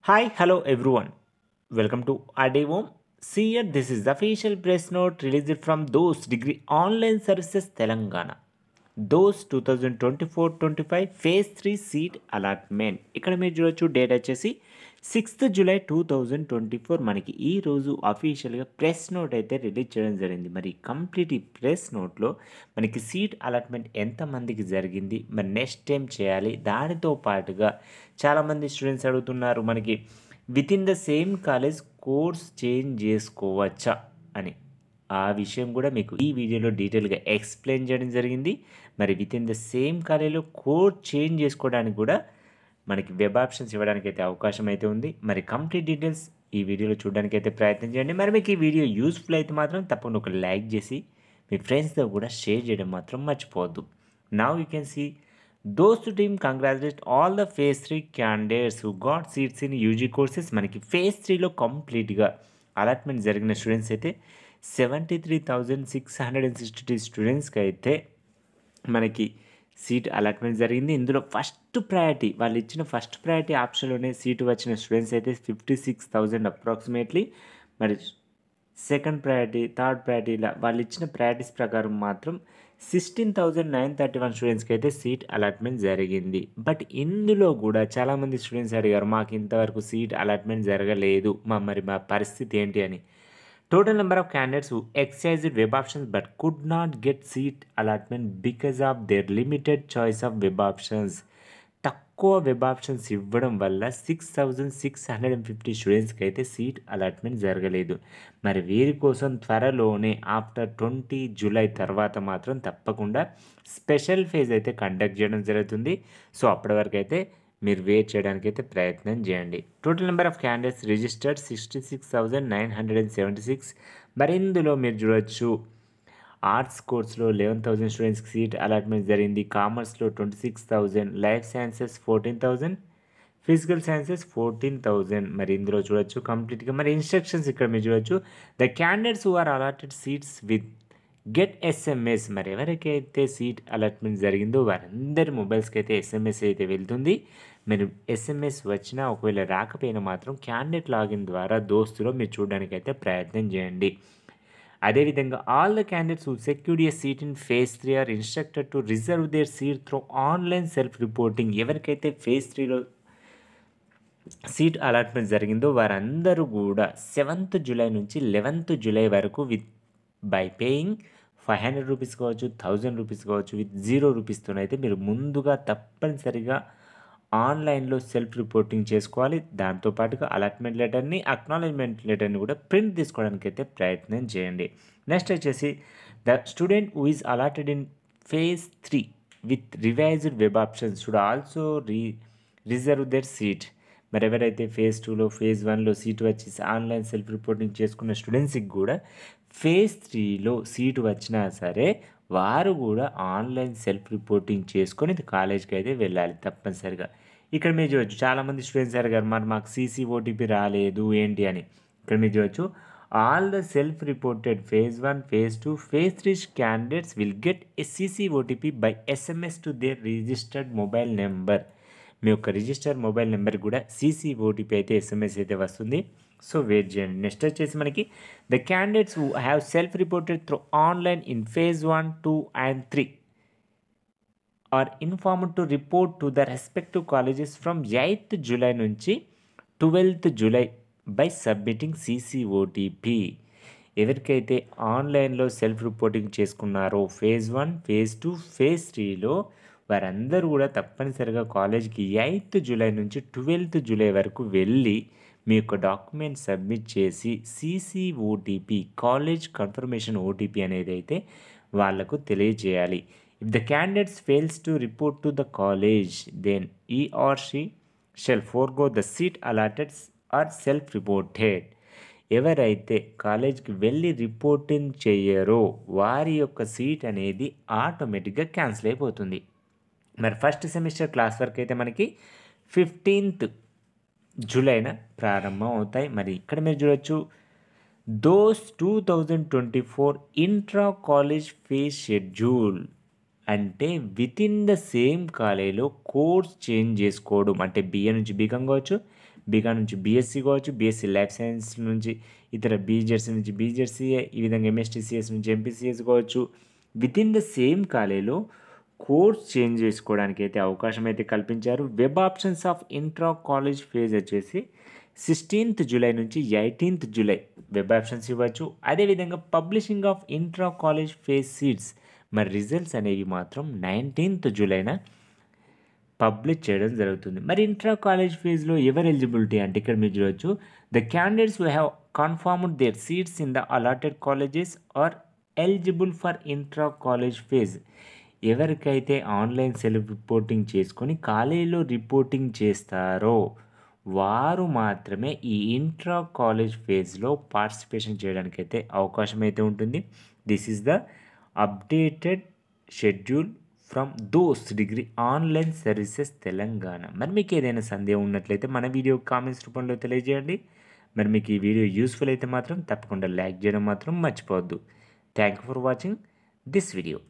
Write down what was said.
Hi, hello everyone. Welcome to Adewom. See here, this is the official press note released from those degree online services Telangana. Those 2024-25 phase 3 seat allotment ఇక్కడ మీరు చూడొచ్చు date వచ్చేసి 6th July 2024 మనకి ఈరోజు అఫీషియల్గా press note అయితే release చేయడం జరిగింది. మరి కంప్లీట్ ఈ ప్రెస్ నోట్లో మనకి సీట్ అలాట్మెంట్ ఎంతమందికి జరిగింది, మరి నెక్స్ట్ టైం చేయాలి, దానితో పాటుగా చాలామంది స్టూడెంట్స్ అడుగుతున్నారు మనకి with in the same college course change చేసుకోవచ్చా అని. ఆ విషయం కూడా మీకు ఈ వీడియోలో డీటెయిల్గా ఎక్స్ప్లెయిన్ చేయడం జరిగింది. మరి విత్ ఇన్ ద సేమ్ కాలేజీలో కోడ్ చేంజ్ చేసుకోవడానికి కూడా మనకి వెబ్ ఆప్షన్స్ ఇవ్వడానికి అయితే అవకాశం అయితే ఉంది. మరి కంప్లీట్ డీటెయిల్స్ ఈ వీడియోలో చూడడానికి అయితే ప్రయత్నం చేయండి. మరి మీకు ఈ వీడియో యూస్ఫుల్ అయితే మాత్రం తప్పకుండా ఒక లైక్ చేసి మీ ఫ్రెండ్స్తో కూడా షేర్ చేయడం మాత్రం మర్చిపోవద్దు. Now you can see those team congratulate all the phase 3 candidates who got seats in UG courses. మనకి ఫేజ్ 3లో కంప్లీట్గా అలాట్మెంట్ జరిగిన స్టూడెంట్స్ అయితే 73,662 స్టూడెంట్స్కి అయితే మనకి సీట్ అలాట్మెంట్ జరిగింది. ఇందులో ఫస్ట్ ప్రయారిటీ వాళ్ళు ఇచ్చిన ఫస్ట్ ప్రయారిటీ ఆప్షన్లోనే సీటు వచ్చిన స్టూడెంట్స్ అయితే 56,000 అప్రాక్సిమేట్లీ. మరి సెకండ్ ప్రయారిటీ, థర్డ్ ప్రయారిటీ ఇలా వాళ్ళు ఇచ్చిన ప్రయారిటీస్ ప్రకారం మాత్రం 16,931 స్టూడెంట్స్కి అయితే సీట్ అలాట్మెంట్ జరిగింది. బట్ ఇందులో కూడా చాలామంది స్టూడెంట్స్ అడిగారు మాకు ఇంతవరకు సీట్ అలాట్మెంట్ జరగలేదు, మరి మా పరిస్థితి ఏంటి అని. Total number of candidates who exercised web options but could not get seat allotment because of their limited choice of web options. తక్కువ వెబ్ ఆప్షన్స్ ఇవ్వడం వల్ల 6,650 స్టూడెంట్స్కి అయితే సీట్ అలాట్మెంట్ జరగలేదు. మరి వీరి కోసం త్వరలోనే ఆఫ్టర్ 20 జూలై తర్వాత మాత్రం తప్పకుండా స్పెషల్ ఫేజ్ అయితే కండక్ట్ చేయడం జరుగుతుంది. సో అప్పటి వరకు అయితే మీరు వెయిట్ చేయడానికి అయితే ప్రయత్నం చేయండి. Total number of candidates registered 66,976. మరి ఇందులో మీరు చూడొచ్చు ఆర్ట్స్ కోర్స్లో 11,000 స్టూడెంట్స్కి సీట్ అలాట్మెంట్ జరిగింది. కామర్స్లో 26,000, లైఫ్ సైన్సెస్ 14,000, ఫిజికల్ సైన్సెస్ 14,000. మరి ఇందులో చూడొచ్చు కంప్లీట్గా మరి ఇన్స్ట్రక్షన్స్ ఇక్కడ మీరు చూడొచ్చు. The candidates who are allotted seats with get SMS. మరి ఎవరికైతే సీట్ అలాట్మెంట్ జరిగిందో వారందరి మొబైల్స్కి అయితే ఎస్ఎంఎస్ అయితే వెళ్తుంది. మీరు ఎస్ఎంఎస్ వచ్చినా ఒకవేళ రాకపోయినా మాత్రం క్యాండిడేట్ లాగిన్ ద్వారా దోస్తులో మీరు చూడడానికి అయితే ప్రయత్నం చేయండి. అదేవిధంగా all the candidates who secured a seat in phase 3 are instructed to reserve their seat through online self reporting. ఎవరికైతే ఫేజ్ 3లో సీట్ అలాట్మెంట్ జరిగిందో వారందరూ కూడా 7th జూలై నుంచి 11th జూలై వరకు బై పేయింగ్ 500 రూపీస్ కావచ్చు, 1000 రూపీస్ కావచ్చు, విత్ 0 రూపీస్తోనైతే మీరు ముందుగా తప్పనిసరిగా ఆన్లైన్లో సెల్ఫ్ రిపోర్టింగ్ చేసుకోవాలి. దాంతోపాటుగా అలాట్మెంట్ లెటర్ని, అక్నాలెడ్జ్మెంట్ లెటర్ని కూడా ప్రింట్ తీసుకోవడానికి అయితే ప్రయత్నం చేయండి. నెక్స్ట్ వచ్చేసి the student who is allotted in phase 3 with revised web options should also reserve their seat. మరి ఎవరైతే ఫేజ్ 2లో ఫేజ్ 1లో సీటు వచ్చి ఆన్లైన్ సెల్ఫ్ రిపోర్టింగ్ చేసుకున్న స్టూడెంట్స్కి కూడా ఫేజ్ 3లో సీటు వచ్చినా సరే వారు కూడా ఆన్లైన్ సెల్ఫ్ రిపోర్టింగ్ చేసుకొని కాలేజ్కి అయితే వెళ్ళాలి తప్పనిసరిగా. ఇక్కడ మీరు చూడవచ్చు చాలామంది స్టూడెంట్స్ అడిగారు మరి మాకు సీసీ ఓటీపీ రాలేదు ఏంటి అని. ఇక్కడ మీరు చూడవచ్చు all the self reported phase 1, phase 2, phase 3 candidates will get a CC OTP by SMS to their registered mobile number. మీ యొక్క రిజిస్టర్ మొబైల్ నెంబర్ కూడా సీసీ ఓటీపీ అయితే ఎస్ఎంఎస్ అయితే వస్తుంది. సో వెయిట్ చేయండి. నెక్స్ట్ వచ్చేసి మనకి the candidates who have self reported through online in phase 1, 2 and 3 are informed to report to the respective colleges from 8th July నుంచి 12th July by submitting CC OTP. ఎవరికైతే ఆన్లైన్లో self reporting చేసుకున్నారో phase 1, phase 2, phase 3లో వారందరూ కూడా తప్పనిసరిగా కాలేజ్కి 8th July నుంచి 12th July వరకు వెళ్ళి మీ యొక్క డాక్యుమెంట్ సబ్మిట్ చేసి CC OTP, college confirmation OTP అనేది అయితే వాళ్లకు తెలియజేయాలి. If the candidates fails to report to the college then he or she shall forgo the seat allotted or self reported. ఎవరైతే కాలేజ్కి వెళ్ళి రిపోర్టింగ్ చేయరో వారి యొక్క సీట్ అనేది ఆటోమేటిక్గా క్యాన్సిల్ అయిపోతుంది. మరి ఫస్ట్ సెమిస్టర్ క్లాస్ వర్క్ అయితే మనకి 15th జూలైన ప్రారంభం అవుతాయి. మరి ఇక్కడ మీరు చూడొచ్చు those 2024 intra college phase schedule అంటే విత్ ఇన్ ద సేమ్ కాలేజ్లో కోర్స్ చేంజ్ చేసుకోవడం, అంటే బిఏ నుంచి బీకామ్ కావచ్చు, బీకామ్ నుంచి బీఎస్సీ కావచ్చు, బీఎస్సీ లైఫ్ సైన్స్ నుంచి ఇతర బీజెడ్సీ నుంచి బీజెడ్సీఏ, ఈ విధంగా ఎంఎస్టీసీఎస్ నుంచి ఎంపీసీఎస్ కావచ్చు. వితిన్ ద సేమ్ కాలేజీలో కోర్స్ చేంజ్ చేసుకోవడానికి అయితే అవకాశం అయితే కల్పించారు. Web options of intra college phase వచ్చేసి 16th జూలై నుంచి 18th జూలై వెబ్ ఆప్షన్స్ ఇవ్వచ్చు. అదేవిధంగా publishing of intra college phase seats మరి రిజల్ట్స్ అనేవి మాత్రం 19th జూలైన పబ్లిష్ చేయడం జరుగుతుంది. మరి ఇంట్రా కాలేజ్ ఫేజ్లో ఎవరు ఎలిజిబిలిటీ అంటే ఇక్కడ మీరు చూడవచ్చు, the candidates who have confirmed their seats in the allotted colleges are eligible for intra college phase. ఎవరికైతే ఆన్లైన్ సెల్ఫ్ రిపోర్టింగ్ చేసుకొని కాలేజీలో రిపోర్టింగ్ చేస్తారో వారు మాత్రమే ఈ ఇంట్రా కాలేజ్ ఫేజ్లో పార్టిసిపేషన్ చేయడానికైతే అవకాశం అయితే ఉంటుంది. This is the updated schedule from those degree online services Telangana. మరి మీకు ఏదైనా సందేహం ఉన్నట్లయితే మన వీడియో కామెంట్స్ రూపంలో తెలియజేయండి. మరి మీకు ఈ వీడియో యూస్ఫుల్ అయితే మాత్రం తప్పకుండా లైక్ చేయడం మాత్రం మర్చిపోవద్దు. Thank you for watching this video.